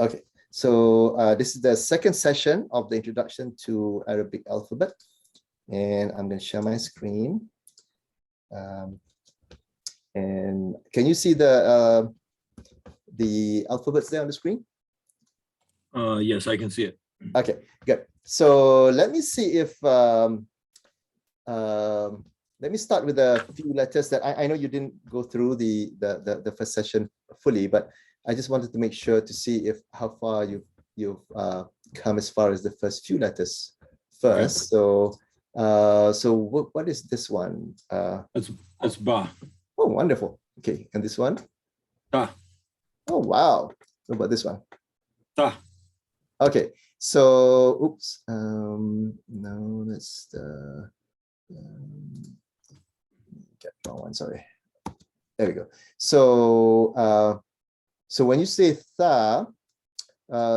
Okay, so this is the second session of the introduction to Arabic alphabet, and I'm going to share my screen. And can you see the alphabets there on the screen? Yes, I can see it. Okay, good. So let me see if let me start with a few letters that I know you didn't go through the first session fully, but I just wanted to make sure to see if how far you've come as far as the first few letters first. Okay. So what is this one? That's ba. Oh, wonderful. Okay, and this one? Ta. Oh, wow. What about this one? Ta. Okay, so oops. No, that's the get wrong one. Sorry. There we go. So so when you say tha,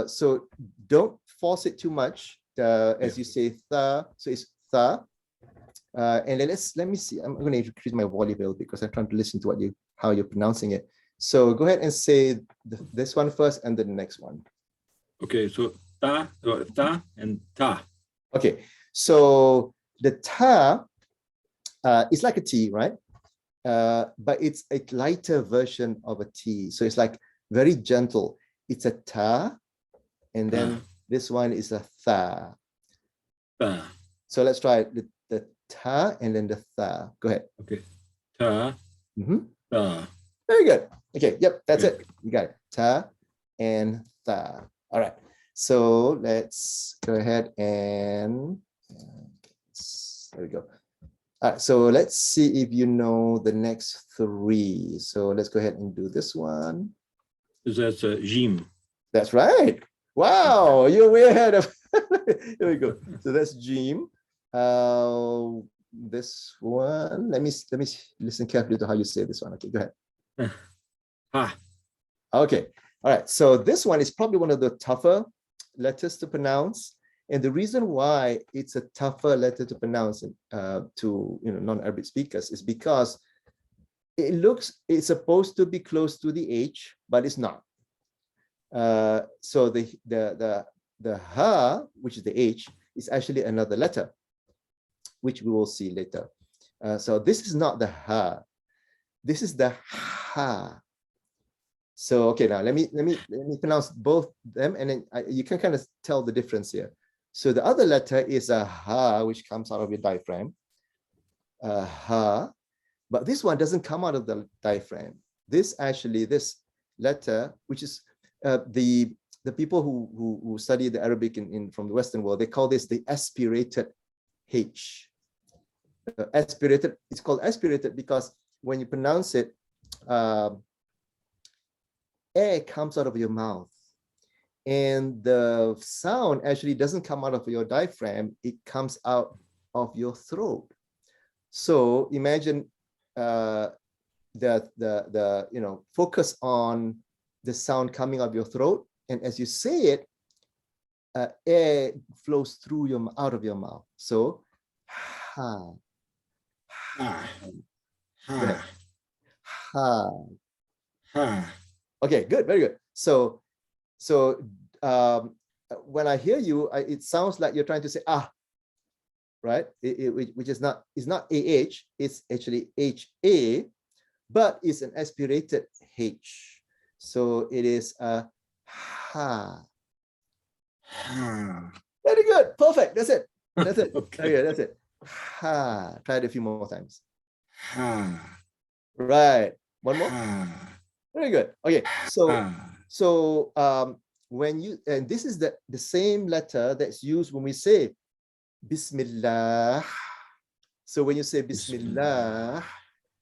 so don't force it too much as you say tha. So it's tha. And let me see. I'm going to increase my volume a little because I'm trying to listen to how you're pronouncing it. So go ahead and say this one first and then the next one. Okay, so ta and ta. Okay, so the ta is like a T, right? But it's a lighter version of a T. So it's like very gentle. It's a ta, and then this one is a tha. So let's try it. The ta and then the tha. Go ahead. Okay. Ta. Tha. Very good. Okay. Yep. That's it. You got it. Ta and tha. All right. So let's go ahead and there we go. All right. So let's see if you know the next three. So let's go ahead and do this one. That's a jim. That's right. Wow, you're way ahead of. Here we go. So that's jim. This one. Let me listen carefully to how you say this one. Okay, go ahead. Ha. Okay. All right. So this one is probably one of the tougher letters to pronounce, and the reason why it's a tougher letter to pronounce to non-Arabic speakers is because it's supposed to be close to the H, but it's not. So the ha, which is the H, is actually another letter, which we will see later. So this is not the ha. This is the ha. So okay, now let me pronounce both them, and then you can kind of tell the difference here. So the other letter is a ha, which comes out of your diaphragm. Ha, but this one doesn't come out of the diaphragm. This letter, which is the people who study the Arabic from the Western world, they call this the aspirated H. Aspirated. It's called aspirated because when you pronounce it, air comes out of your mouth, and the sound actually doesn't come out of your diaphragm. It comes out of your throat. So imagine the focus on the sound coming out of your throat, and as you say it, air flows through out of your mouth. So ha, ha, ha, ha, ha. Okay, good, very good. So when I hear you, it sounds like you're trying to say right? Which is not, it's not AH, it's actually HA, but it's an aspirated H. So it is a ha. Ha. Very good, perfect. That's it. That's it. Okay, that's it. Ha. Try it a few more times. Ha. Right. One more. Ha. Very good. Okay. So when you, and this is the same letter that's used when we say Bismillah. So when you say Bismillah,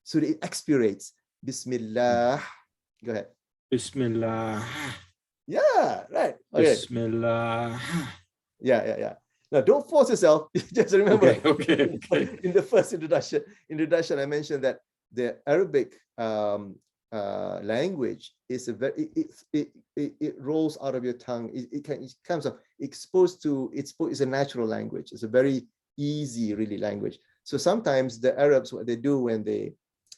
so it expirates. Bismillah. Go ahead. Bismillah. Yeah, right. Okay. Bismillah. Yeah. Now don't force yourself. Just remember. Okay. In the first introduction, I mentioned that the Arabic language is it rolls out of your tongue. It comes up exposed to it's a natural language. It's a very easy really language. So sometimes the Arabs, what they do when they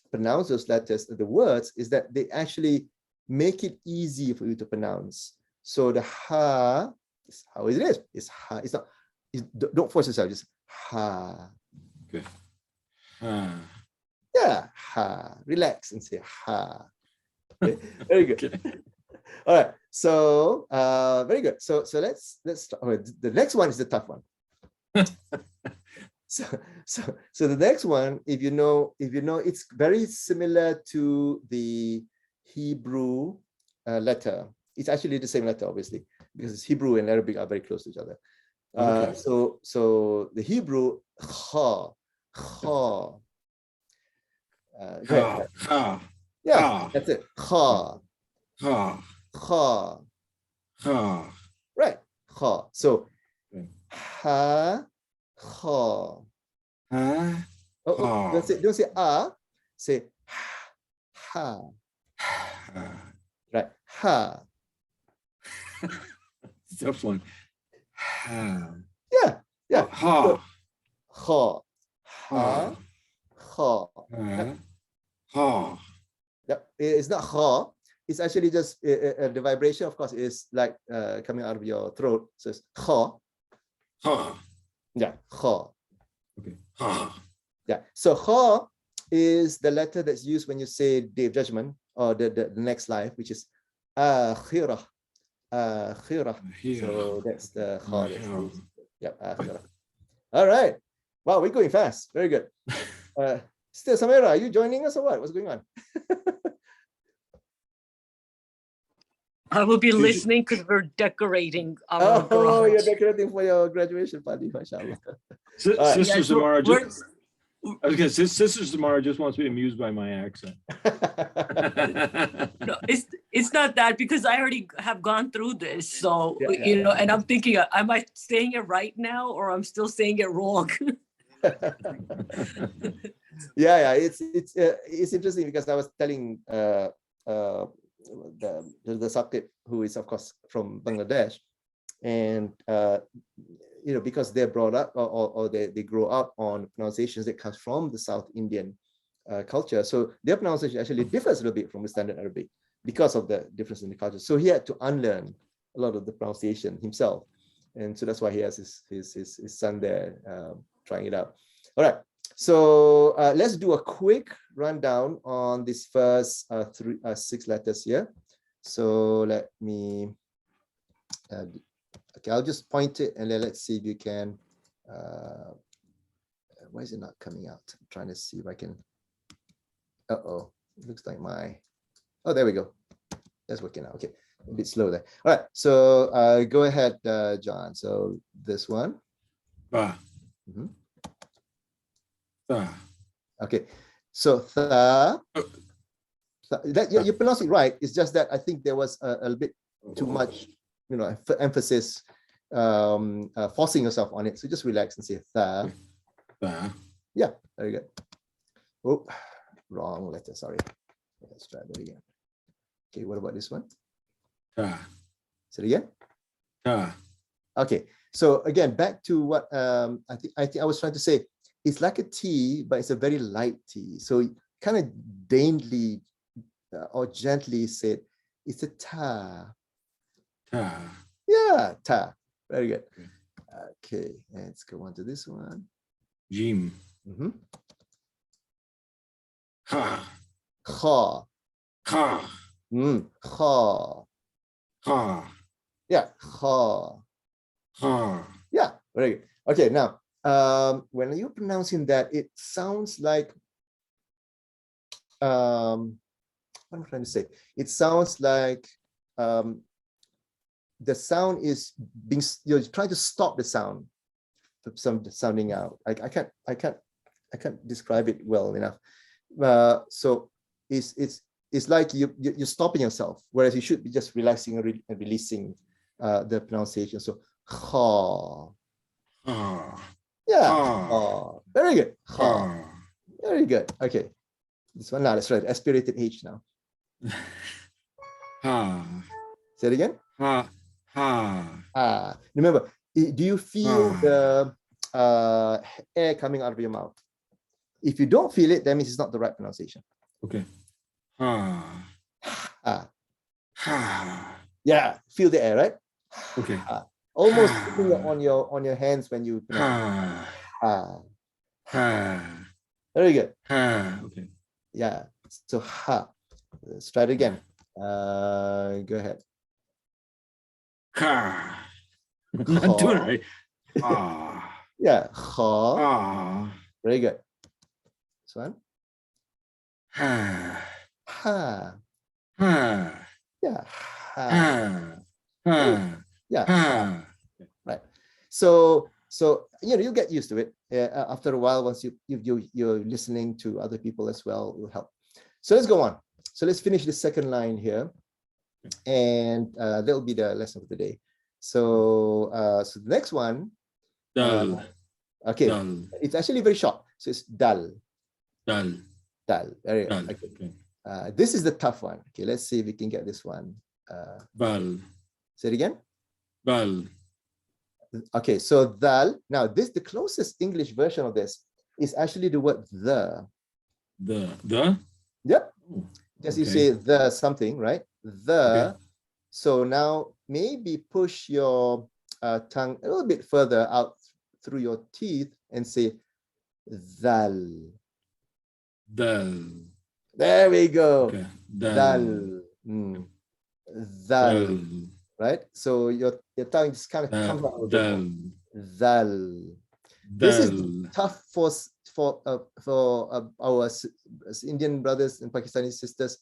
pronounce those letters, the words, is that they actually make it easy for you to pronounce. So the ha is how it is. It's ha. It's not. Don't force yourself. Just ha. Okay. Ha. Yeah, ha. Relax and say ha. Okay. Very good. Okay. All right. So very good. So let's start. Okay, the next one is the tough one. So the next one, if you know, it's very similar to the Hebrew letter. It's actually the same letter, obviously, because Hebrew and Arabic are very close to each other. Okay. So the Hebrew ha. Go ahead. Ha. Yeah, Ha. that's it. Ha. Ha. Ha. Ha. Right. Ha. So Okay. ha. Ha. Ha. Oh, don't say ah. Say ha. Ha. Right. Ha. Tough one. Ha. Yeah. Yeah. Ha. Ha. Ha. Ha. Ha. Ha. Yep. It's not ha. It's actually just the vibration, of course, is like coming out of your throat. So it's ha. Ha. Yeah. Ha. Okay. Ha. Yeah. So ha is the letter that's used when you say day of judgment or the next life, which is akhirah. Akhirah. So that's the ha. Yep. Akhirah. All right. Wow, we're going fast. Very good. Still, Samira, are you joining us or what? What's going on? I will be listening because we're decorating our Oh, garage. you're decorating for your graduation party, mashallah. Sister Yeah, so Samara, we're- I was gonna say, Sister Samara just wants to be amused by my accent. no, it's not that, because I already have gone through this. So Yeah, you know, and I'm thinking, am I saying it right now or I'm still saying it wrong? Yeah, it's interesting because I was telling the Sakit, who is of course from Bangladesh, and you know, because they're brought up or they grow up on pronunciations that comes from the South Indian culture, so their pronunciation actually differs a little bit from the standard Arabic because of the difference in the culture. So he had to unlearn a lot of the pronunciation himself, and so that's why he has his son there trying it out. All right. So let's do a quick rundown on these first 6 letters here. So let me, okay, I'll just point it and then let's see if you can, why is it not coming out? I'm trying to see if I can, uh-oh, it looks like oh, there we go. That's working out, okay. A bit slow there. All right, so go ahead, John. So this one. Mm-hmm. Okay, so you pronounce it right. It's just that I think there was a bit too much, you know, emphasis, forcing yourself on it. So just relax and say tha. Yeah, very good. Oh, wrong letter. Sorry. Let's try that again. Okay, what about this one? Say it again. Okay, so again, back to what I think I was trying to say. It's like a T, but it's a very light T. So kind of daintily or gently said, it's a ta. Yeah, ta. Very good. Okay, let's go on to this one. Jim. Mm-hmm. Ha. Kha. Ha. Kha. Ha. Yeah, kha. Ha. Yeah, very good. Okay, now, when you're pronouncing that, it sounds like, what am I trying to say? It sounds like the sound is being, you're trying to stop the sound from sounding out. I can't describe it well enough. So it's like you're stopping yourself, whereas you should be just relaxing and releasing the pronunciation. So ha. Yeah. Ha. Very good. Ha. Very good. Okay. This one now, let's write aspirated H now. Ha. Say it again. Ha. Ha. Remember, do you feel the air coming out of your mouth? If you don't feel it, that means it's not the right pronunciation. Okay. Ha. Ah. Ha. Yeah, feel the air, right? Okay. Almost putting it on your hands when you pronounce. Ha. Ha. Very good. Ha. Okay. Yeah. So ha. Let's try it again. Go ahead. Ka. Not doing it right. Ah. Yeah. Ha. Ah. Very good. This one. Ha. Ha. Ha. Yeah. Ha. Ha. Ha. Yeah. Ha. Right. So you get used to it. After a while, once you're listening to other people as well, it will help. So let's go on. So let's finish the second line here, and that'll be the lesson of the day. So so the next one. Dal. Okay, Dal. it's actually very short. So it's dal. Dal. Dal. Very good. Dal. Okay. Okay. This is the tough one. Okay, let's see if we can get this one. Bal. Say it again. Bal. Okay, so dal. Now, the closest English version of this is actually the word the. The. Yep. Oh, Just you okay. say the something, right? The. Okay. So now maybe push your tongue a little bit further out through your teeth and say dal. Dal. There we go. Okay. Dal. Dal. Dal. Right? So your tongue just kind of comes out a bit Dal. more. Dal. This is tough for our Indian brothers and Pakistani sisters.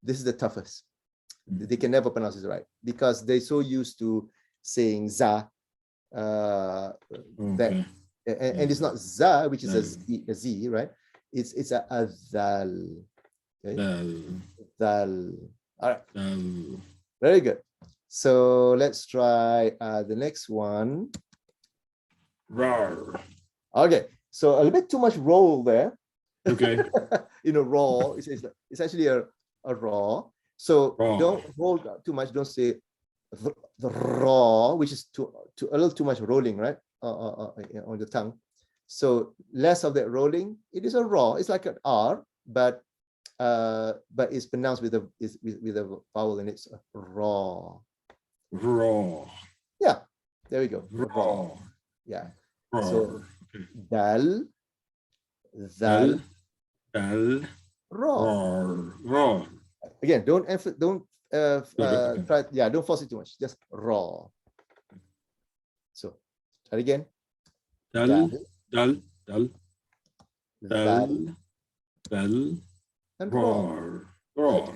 This is the toughest. They can never pronounce it right because they're so used to saying za, that, and it's not za, which is a z, right? It's a zal. Okay? Zal. All right. Very good. So let's try the next one. Rar. Okay, so a little bit too much roll there. Okay. Raw. It's actually a raw. So Raw. don't roll too much. Don't say the raw, which is a little too much rolling, right? On the tongue. So less of that rolling. It is a raw. It's like an R, but it's pronounced with a vowel in it. So raw. Raw. Yeah, there we go. Raw. Yeah. Raw. So Okay. dal, Dal. Dal. raw. Raw. Again, don't Okay. try. Yeah, don't force it too much. Just raw. So try it again. Dal. Dal. Dal. Dal, Dal. and Raw. raw. Raw.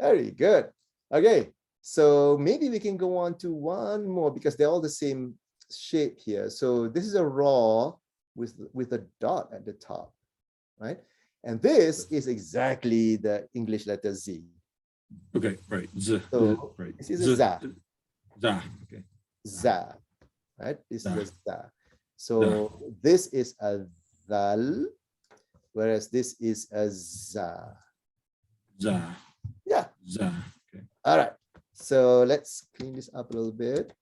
Very good. Okay, so maybe we can go on to one more because they're all the same shape here. So this is a raw with a dot at the top, right? And this is exactly the English letter Z. Okay, right. Z. So right. this is a za. Za. Okay. Za, right? This Za. is a za. So this is a dal, whereas this is a za. Za. Yeah. Za. Okay. All right. So let's clean this up a little bit.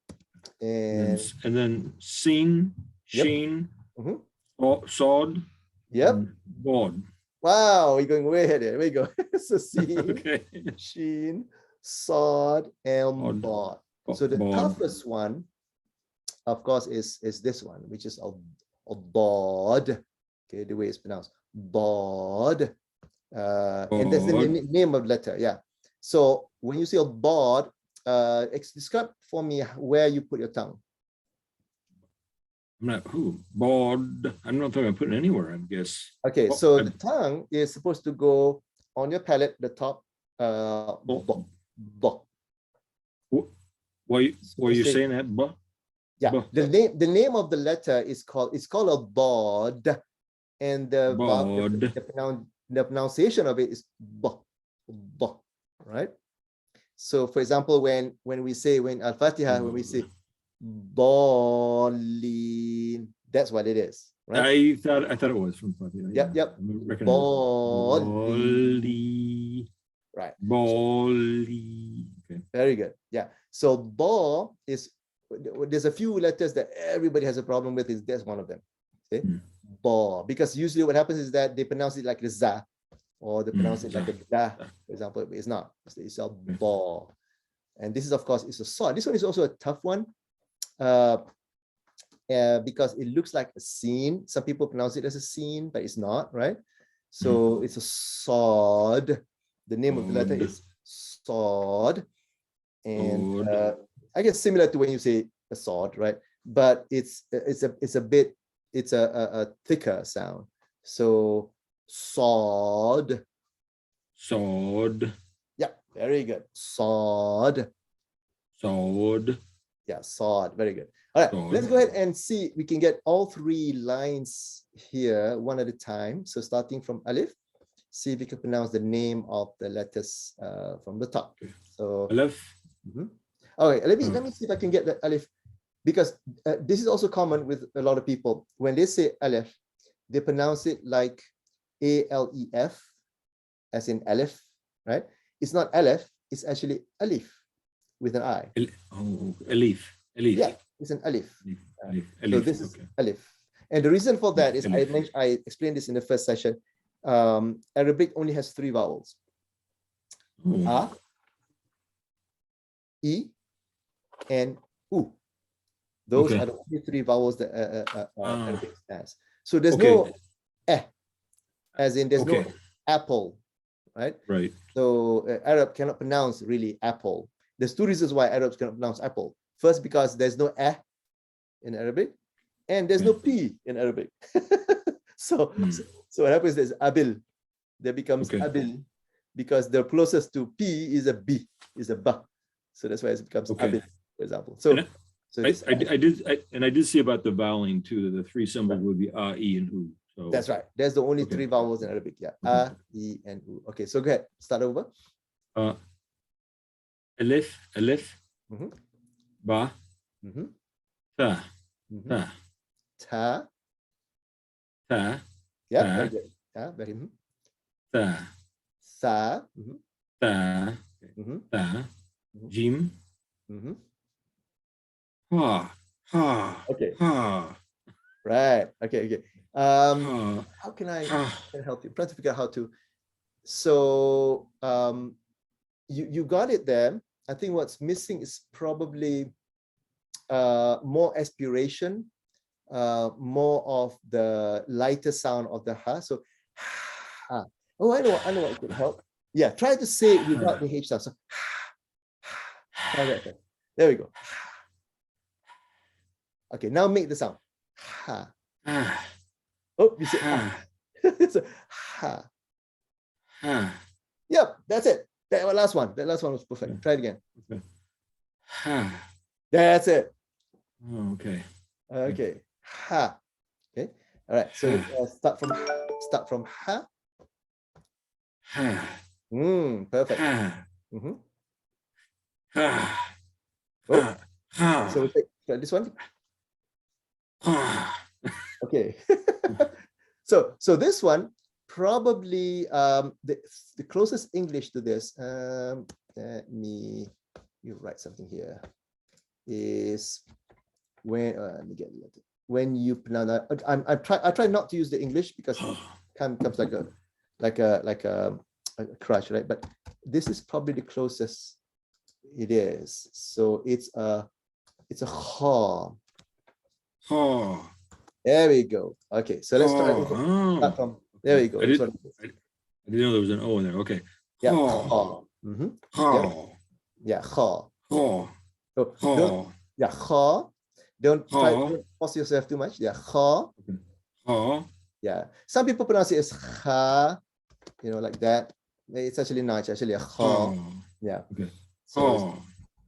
And then seen, Yep. sheen, Mhm. sawed, Yep. board. Wow, we're going way ahead here. There we go. So seen, Okay. sheen, sawed, and Odd. bought. So the Board. toughest one, of course, is this one, which is a bod. Okay, the way it's pronounced. Bod. And that's the name of letter. Yeah. So when you say a bod, describe for me where you put your tongue. I'm not board. I'm not thinking I'm putting anywhere, I guess. Okay, so the tongue is supposed to go on your palate, the top. Why you saying that? Yeah, the name of the letter is called a bod, and the pronunciation of it is b, right? So for example, when we say Al-Fatiha, when we say Bolin, that's what it is, right? I thought it was from Fatiha. Yep. Boli. Right. Boli. Okay. Very good. Yeah. So bo is, there's a few letters that everybody has a problem with. That's one of them. Okay. Bo, because usually what happens is that they pronounce it like a za, or they pronounce it like a da, for example. It's not. It's a bo. And this is, of course, is a sod. This one is also a tough one because it looks like a scene. Some people pronounce it as a scene, but it's not, right? So it's a sod. The name of the letter is sod. And I guess similar to when you say a sword, right? But it's a thicker sound. So sod. Sword. Yeah, very good. Sod. Sword. Yeah, sod. Very good. All right, Sword. let's go ahead and see. We can get all three lines here one at a time. So starting from Alif, see if we can pronounce the name of the letters from the top. So Aleph. Okay, let me see if I can get the Alif, because this is also common with a lot of people. When they say Aleph, they pronounce it like A-L-E-F, as in Aleph, right? It's not Aleph, it's actually Alif with an I. Alif. Alif. Yeah, it's an Alif. Alif. So this is Alif. And the reason for that is I explained this in the first session. Arabic only has 3 vowels. A, E, and U. Those are the only 3 vowels that Arabic has. So there's no eh, as in there's no apple, right? Right. So Arab cannot pronounce really apple. There's 2 reasons why Arabs cannot pronounce apple. First, because there's no eh in Arabic, and there's no p in Arabic. So what happens is abil. There becomes abil because the closest to p is a b, is a ba. So that's why it becomes abil, for example. So I did see about the voweling too. The 3 symbols would be a, e, and u. So that's right. There's the only 3 vowels in Arabic. Yeah, a, e, and u. Okay, so go ahead. Start over. Alif, alif, ba, ta, ta, Ta. ta. Yeah, ta, very good. Ta, very good. ta, Sa. ta, ta, jim, ha, ha, Okay. ha. Right. Okay. How can I help you? I'm trying to figure out how to. So you got it there. I think what's missing is probably more aspiration, more of the lighter sound of the ha. So ha. Oh, I know what could help. Yeah, try to say it without the H sound. So try that. There we go. Okay, now make the sound. Ha. Oh, you said ha. So, ha. Yep, that's it. That last one was perfect. Try it again. That's it. Oh, okay. Okay. Ha. Okay. All right. So start from ha. Perfect. Oh, so we take this one. Okay. So this one probably the closest English to this. Let me write something here. Is when let me get it. When you pronounce that, I try not to use the English because it comes like a crush, right? But this is probably the closest it is. So it's a ha. Ha. There we go. Okay, so let's try start from there we go. I didn't know there was an O in there. Okay. Yeah. Ha. Ha. Yeah. Ha. Ha. So yeah, ha. Don't force yourself too much. Yeah, ha. Ha. Yeah. Some people pronounce it as ha, like that. It's actually not. It's actually a ha. Yeah. Okay. So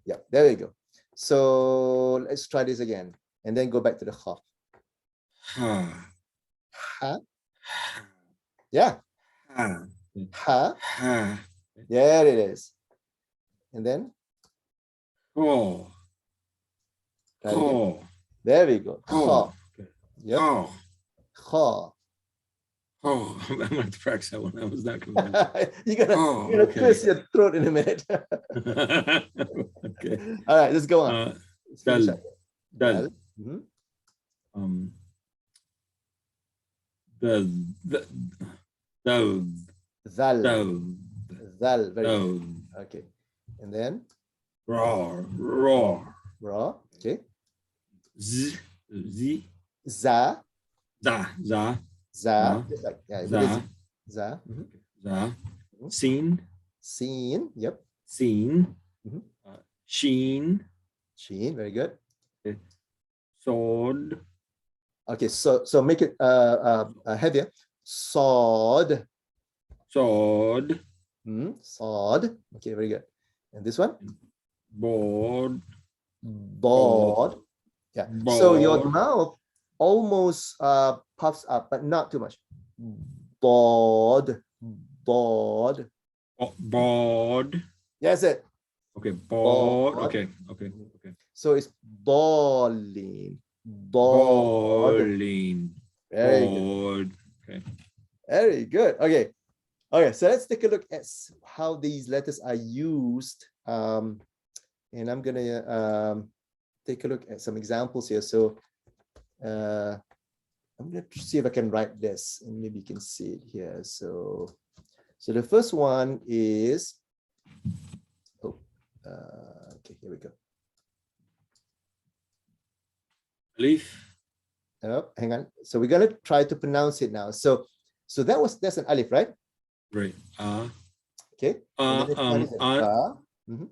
yeah, there we go. So let's try this again, and then go back to the ha. Ha. Ha. Yeah. Ha. Ha. Ha. There it is. And then Oh. Oh. there we go. Ha. Yep. Oh. Ha. Oh, I'm going to have to practice that one. That was not coming. You're gonna twist your throat in a minute. Okay. All right, let's go on. Dal. Dal. Zal. Very good. Okay. And then Roar. Roar. Raw. Okay. Z. Z. Za. Za. Za. Za. Za. Just like, yeah, with a Za. Z. Za. Mhm. Za. Mhm. Seen. Seen. Yep. Seen. Mhm. Sheen. Sheen. Very good. Sword. Okay. So make it heavier. Sword. Sword. Sword. Okay. Very good. And this one? Board. Board. Yeah. So your Board. mouth almost puffs up, but not too much. Board. Board. Board. Yes, it. Okay. Board. Board. Okay. Okay. Okay. So it's balling. Board. Bowling. Very good. Board. Okay. Very good. Okay. Okay. So let's take a look at how these letters are used. And I'm gonna take a look at some examples here. So I'm gonna see if I can write this, and maybe you can see it here. So the first one is, okay, here we go. Leaf. Oh, hang on. So we're gonna try to pronounce it now. So that's an alif, right? Right. Okay. And then this one is a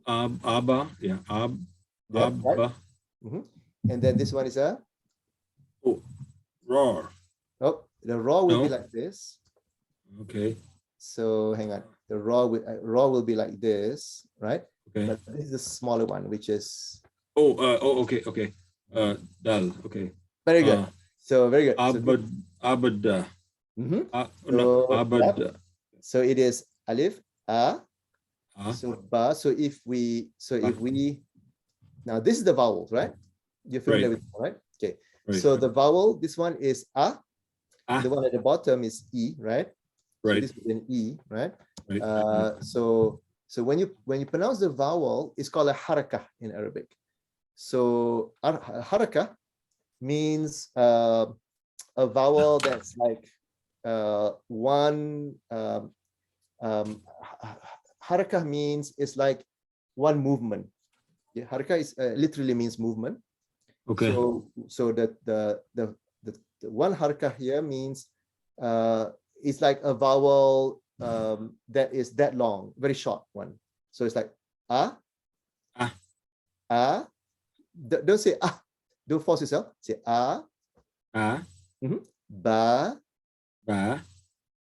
ba. Abba. Yeah. Yeah, Abba. right. And then this one is a, Oh. Roar. oh, the raw will be No. like this. Okay. So hang on. The raw will be like this, right? Okay. But this is the smaller one, which is Okay. Okay. Dal. Okay. very good. So very good. Abada. No, Abada. yep. So it is alif, a. Ah. So ba. So if we now this is the vowels, right? You're familiar Right. with it, right? Okay. Right. So the vowel, this one is a. Ah. The one at the bottom is e, right? Right. So this is an e, right? Right. So when you pronounce the vowel, it's called a harakah in Arabic. So harakah means a vowel that's like one. Harakah means it's like one movement. Yeah, harakah is literally means movement. Okay. So the one harakah here means it's like a vowel that is that long, very short one. So it's like a. Don't say ah. Don't force yourself. Say a. Ba. Ba.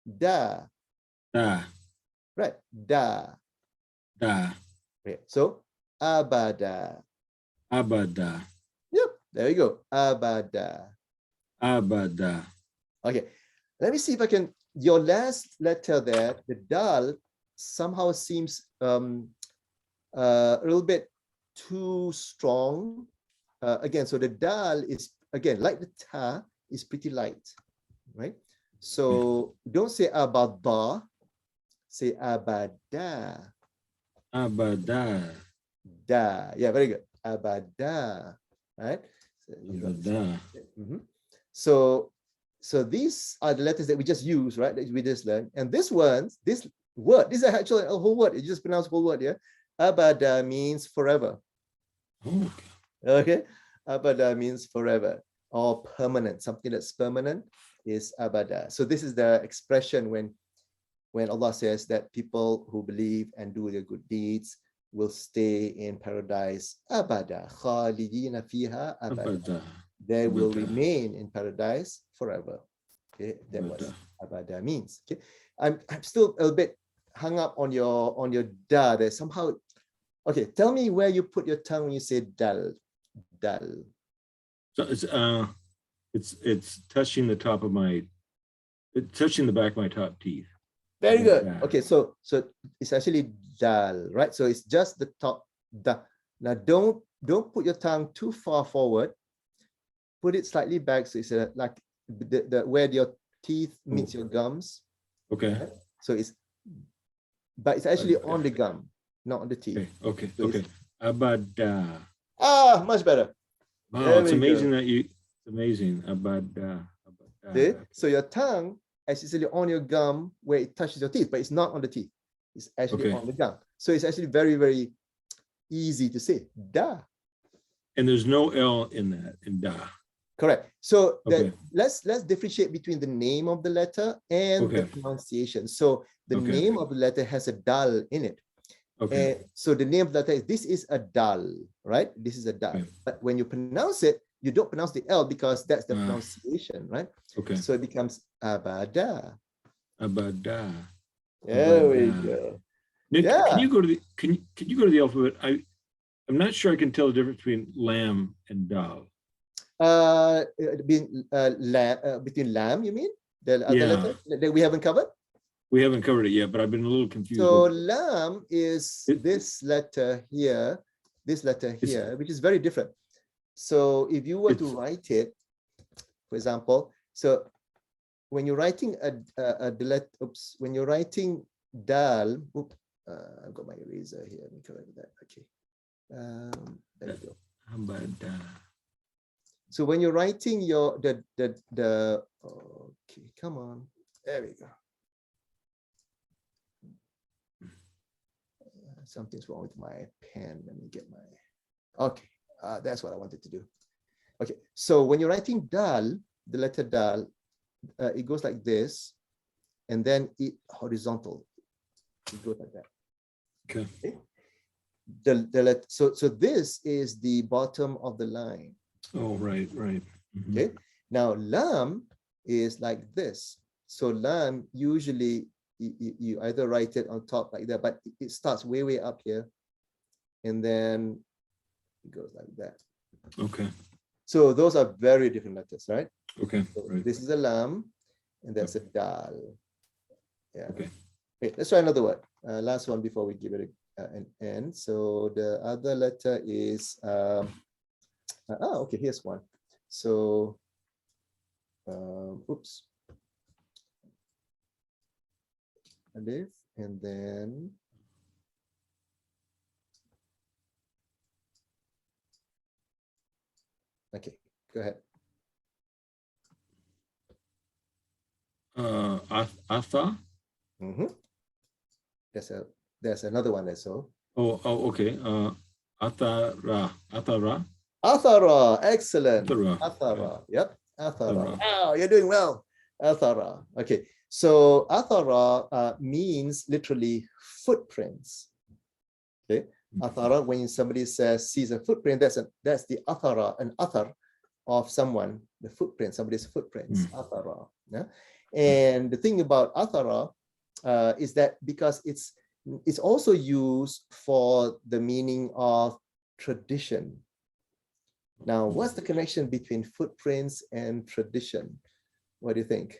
Da. Da. Right. Da. Da. Right. So abada. Abada. Yep. There you go. Abada. Abada. Okay. Let me see if I can. Your last letter there, the dal, somehow seems a little bit too strong. Again, so the dal is, again, like the ta, is pretty light, right? So don't say abada, say abada. Abada. Da. Yeah, very good. Abada. Right? Abada. So these are the letters that we just use, right? That we just learned. And this word, this is actually a whole word. You just pronounce the whole word here. Abada means forever. Oh. Okay. Abada means forever or permanent. Something that's permanent is abada. So this is the expression when Allah says that people who believe and do their good deeds will stay in paradise abada. Khalidina fiha abada. They will remain in paradise forever. Okay, that was abada means. Okay, I'm still a little bit hung up on your da. There's somehow. Okay, tell me where you put your tongue when you say dal. Dal. So it's touching the top of it's touching the back of my top teeth. Very good. Okay, so it's actually dal, right? So it's just the top. Da. Now don't put your tongue too far forward. Put it slightly back, so it's like the where your teeth meets your gums. Okay. Right? So it's actually on the gum, not on the teeth. Okay. So Okay. Abada. Much better. Wow, it's amazing that it's amazing. Abada. See? So your tongue is actually on your gum where it touches your teeth, but it's not on the teeth. It's actually on the gum. So it's actually very, very easy to say. Da. And there's no L in that, in da. Correct. So Okay. let's differentiate between the name of the letter and the Okay. pronunciation. So the Okay. name of the letter has a dal in it. Okay. And so the name of the letter is, this is a dal, right? This is a dal. Okay. But when you pronounce it, you don't pronounce the L because that's the Ah. pronunciation, right? Okay. So it becomes abada. Abada. There we Abada. go. Nick, Yeah. can you go to the can you go to the alphabet? I'm not sure I can tell the difference between lamb and dal. Between lamb, you mean? The other Yeah. letter that we haven't covered? We haven't covered it yet, but I've been a little confused. So with it. lam is this letter here, which is very different. So if you were to write it, for example, so when you're writing when you're writing dal, I've got my eraser here. Let me correct that. Okay. There you go. Abada. So when you're writing your okay, come on, there we go. Something's wrong with my pen. Let me get my. Okay, that's what I wanted to do. Okay, so when you're writing dal, the letter dal, it goes like this, and then it horizontal. It goes like that. Okay. So this is the bottom of the line. Oh, right. Mm-hmm. Okay. Now lam is like this. So lam usually you either write it on top like that, but it starts way up here, and then it goes like that. Okay. So those are very different letters, right? Okay. So right. this is a lam, and that's a dal. Yeah. Okay. Okay, let's try another word. Last one before we give it an end. So the other letter is okay. Here's one. So oops. Alif, and then okay, go ahead. Atha. There's another one that's so. Oh, okay. Athara. Athara, excellent. Athara. Athara, yep. Athara. Athara. Oh, you're doing well. Athara. Okay, so athara means literally footprints. Okay, athara, when somebody sees a footprint, that's the athara, an athar of someone, the footprint, somebody's footprints. Athara. Yeah. And the thing about athara is that because it's also used for the meaning of tradition. Now, what's the connection between footprints and tradition? What do you think?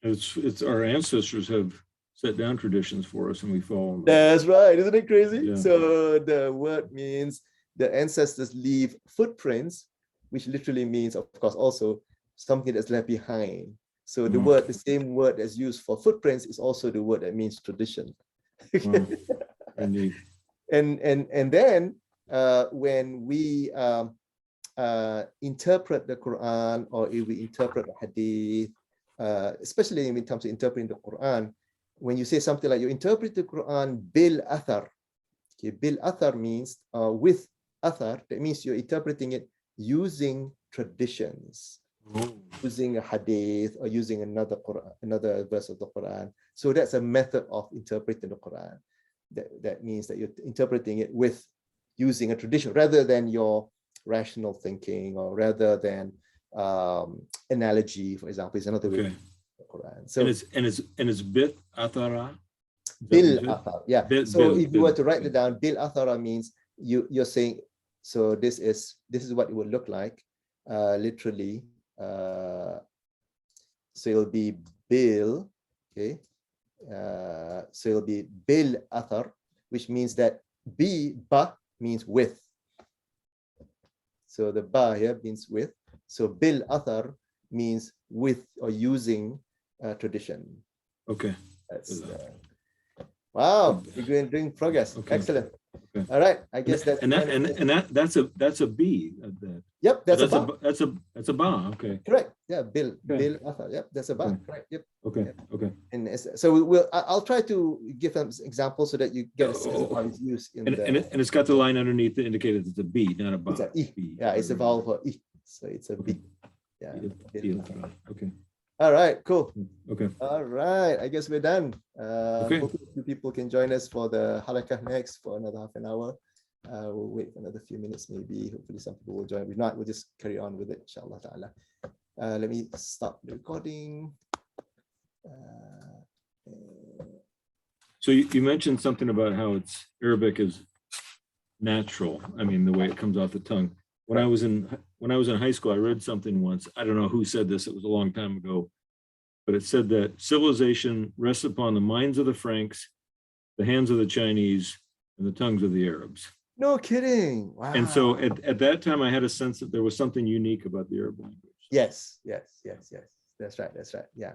It's our ancestors have set down traditions for us, and we follow them. That's right. Isn't it crazy? Yeah. So the word means the ancestors leave footprints, which literally means, of course, also something that's left behind. So the word, the same word that's used for footprints is also the word that means tradition. Indeed. And then when we interpret the Quran, or if we interpret the Hadith, especially in terms of interpreting the Quran, when you say something like you interpret the Quran bil athar, okay, bil athar means with athar, that means you're interpreting it using traditions, using a Hadith or using another verse of the Quran. So that's a method of interpreting the Quran. That means that you're interpreting it with using a tradition rather than your rational thinking, or rather than analogy, for example, is another way. Quran. So and it's bit athara. Bil athar, yeah. So if you were to write it down, bil athara means you're saying, so this is what it would look like, literally. So it'll be bil, okay. So it'll be bil athar, which means that ba means with. So the ba here means with. So bil athar means with or using tradition. Okay. That's wow. You're doing progress. Okay. Excellent. Okay. All right. I guess that's that's a B. Yep, that's a ba. Okay. Correct. Yeah, bil athar. Yep, that's a ba. Correct. Yep. Okay. Okay. And And so I'll try to give them examples so that you get a sense of how it's used in And it's got the line underneath that indicated it's a B, not a ba. it's a I. B. Yeah, it's a vowel for I. So it's a Okay. B. Yeah. Okay. All right, cool. Okay. All right, I guess we're done. Okay. Hopefully a few people can join us for the halakah next for another half an hour. We'll wait for another few minutes, maybe. Hopefully some people will join. If not, we'll just carry on with it, inshallah ta'ala. Let me stop the recording. So you mentioned something about how it's Arabic is natural. I mean, the way it comes off the tongue. When I was in high school, I read something once. I don't know who said this. It was a long time ago, but it said that civilization rests upon the minds of the Franks, the hands of the Chinese, and the tongues of the Arabs. No kidding. Wow. And so at that time, I had a sense that there was something unique about the Arab language. Yes. That's right. Yeah.